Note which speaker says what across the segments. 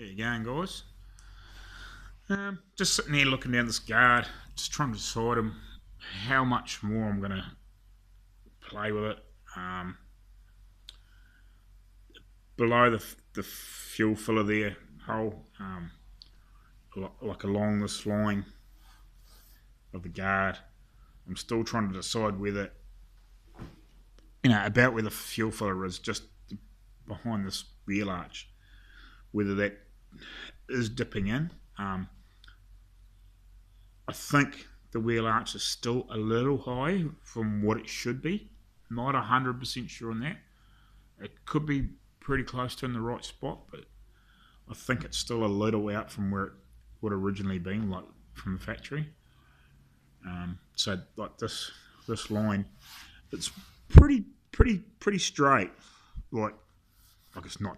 Speaker 1: There you going, guys. Just sitting there looking down this guard, just trying to decide how much more I'm going to play with it. Below the fuel filler there, hole, like along this line of the guard, I'm still trying to decide whether, about where the fuel filler is, just behind this wheel arch, whether that is dipping in. I think the wheel arch is still a little high from what it should be. Not 100% sure on that. It could be pretty close to in the right spot, but I think it's still a little out from where it would originally been, like from the factory. So like this line, it's pretty straight. Like it's not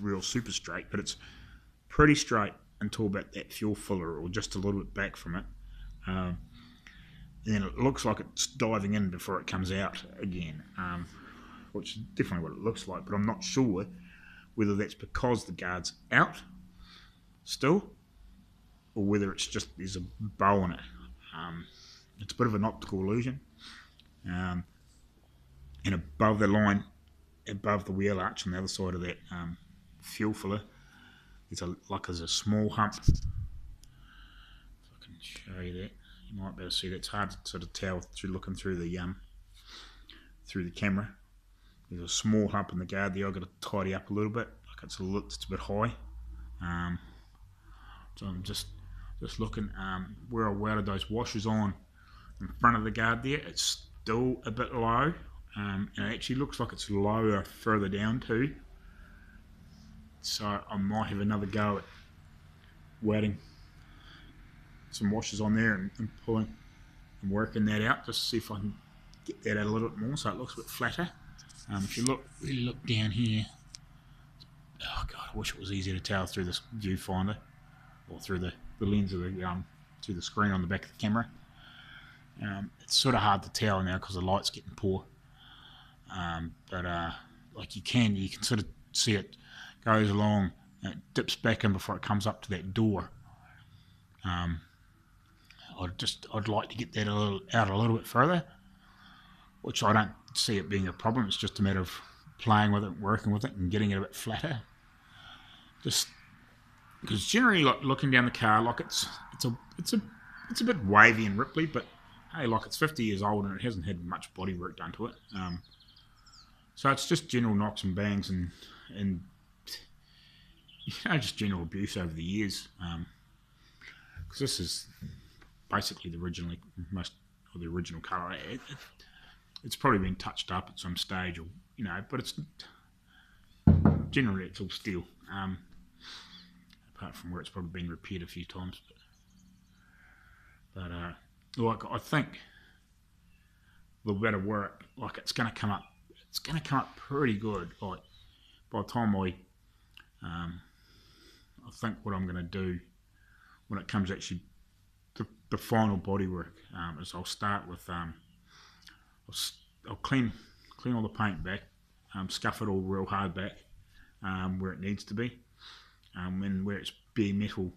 Speaker 1: real super straight, but it's pretty straight until about that fuel filler, or just a little bit back from it. And then it looks like it's diving in before it comes out again, which is definitely what it looks like, but I'm not sure whether that's because the guard's out still, or whether it's just there's a bow on it. It's a bit of an optical illusion. And above the line, above the wheel arch on the other side of that fuel filler, there's a small hump. If I can show you that, you might be able to see that. It's hard to sort of tell through looking through the camera. There's a small hump in the guard there. I've got to tidy up a little bit. Like it's a bit high. So I'm just looking where I welded those washers on in front of the guard there. It's still a bit low, and it actually looks like it's lower further down too. So I might have another go at welding some washers on there and pulling and working that out, just to see if I can get that out a little bit more so it looks a bit flatter. If you really look down here, oh god, I wish it was easier to tell through this viewfinder or through the lens of through the screen on the back of the camera. It's sort of hard to tell now because the light's getting poor. But like you can sort of see it goes along and it dips back in before it comes up to that door. I'd like to get that out a little bit further, which I don't see it being a problem. It's just a matter of playing with it, working with it, and getting it a bit flatter. Just because generally, like looking down the car, like it's a bit wavy and ripply, but hey, like it's 50 years old and it hasn't had much body work done to it. So it's just general knocks and bangs and just general abuse over the years. Because this is basically the original colour. It's probably been touched up at some stage, or but it's generally it's all steel. Apart from where it's probably been repaired a few times, but like I think the better work, like it's going to come up pretty good. Like by the time I think what I'm going to do when it comes actually the final body work is I'll start with I'll clean all the paint back, scuff it all real hard back where it needs to be, and where it's bare metal.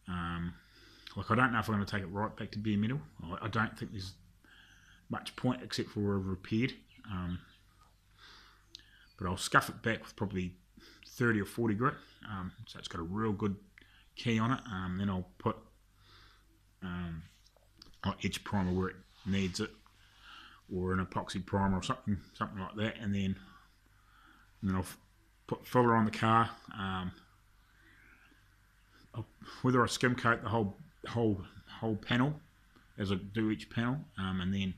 Speaker 1: Like I don't know if I'm going to take it right back to bare metal. I don't think there's much point except for where I've repaired. But I'll scuff it back with probably 30 or 40 grit, so it's got a real good key on it. Then I'll put edge primer where it needs it, or an epoxy primer or something like that, and then I'll put filler on the car. Whether I skim coat the whole panel as I do each panel, and then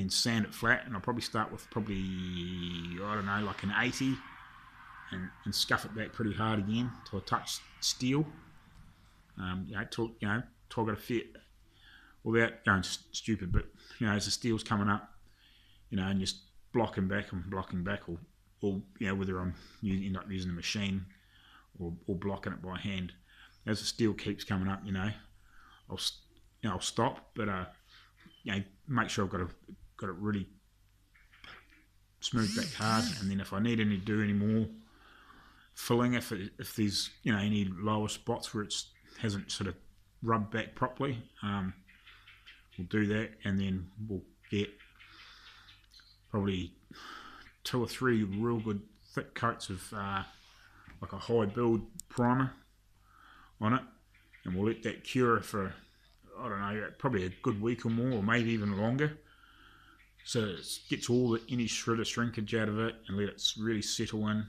Speaker 1: sand it flat, and I'll probably start with like an 80, and scuff it back pretty hard again till I touch steel. Till I got a fit without going stupid, but as the steel's coming up, and just blocking back, or whether I'm end up using a machine or blocking it by hand. As the steel keeps coming up, I'll stop, but make sure I've got it really smooth back hard, and then if I need to do any more, filling if there's any lower spots where it hasn't sort of rubbed back properly. We'll do that, and then we'll get probably 2 or 3 real good thick coats of like a high build primer on it, and we'll let that cure for, I don't know, probably a good week or more, or maybe even longer, so it gets any shred of shrinkage out of it and let it really settle in.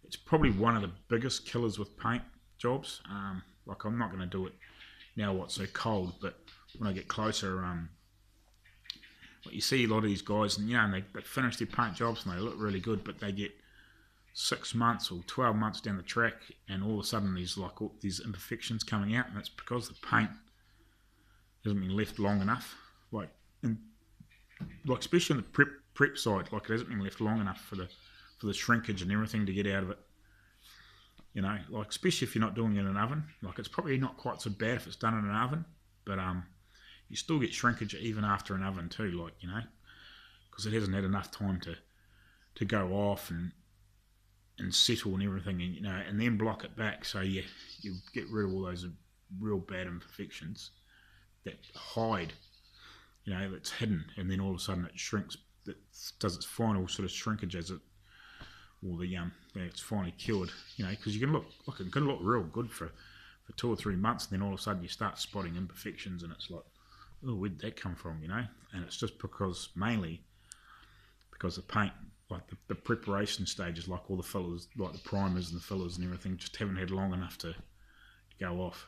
Speaker 1: It's probably one of the biggest killers with paint jobs. Like, I'm not going to do it now while it's so cold, but when I get closer, like you see a lot of these guys, and they finish their paint jobs and they look really good, but they get 6 months or 12 months down the track, and all of a sudden there's like all these imperfections coming out, and it's because the paint hasn't been left long enough. Like especially on the prep side, like it hasn't been left long enough for the shrinkage and everything to get out of it. Like especially if you're not doing it in an oven. Like, it's probably not quite so bad if it's done in an oven, but you still get shrinkage even after an oven too. Like, because it hasn't had enough time to go off and settle and everything, and then block it back. So you get rid of all those real bad imperfections that hide, that's hidden, and then all of a sudden it shrinks. That does its final sort of shrinkage as it, or it's finally cured. Because it can look real good for 2 or 3 months, and then all of a sudden you start spotting imperfections, and it's like, oh, where'd that come from? And it's just mainly because the paint, like the preparation stages, like all the fillers, like the primers and the fillers and everything, just haven't had long enough to go off.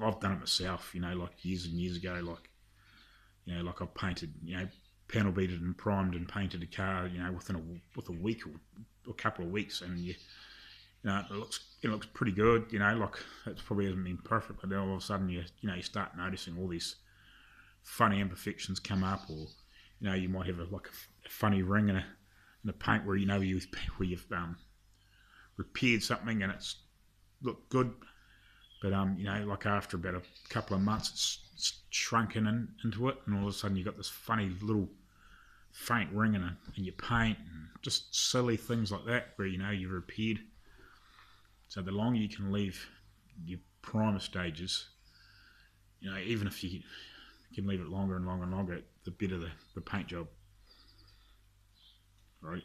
Speaker 1: I've done it myself, like years and years ago. Like I've painted, panel beaded and primed and painted a car, with a week or a couple of weeks, and it looks pretty good. Like, it probably hasn't been perfect, but then all of a sudden you start noticing all these funny imperfections come up, or you might have a funny ring in a paint where you've repaired something and it's looked good, but like after about a couple of months it's shrunken into it, and all of a sudden you've got this funny little faint ring in your paint, and just silly things like that where you've repaired. So the longer you can leave your primer stages, even if you can leave it longer and longer and longer, the better the paint job, right?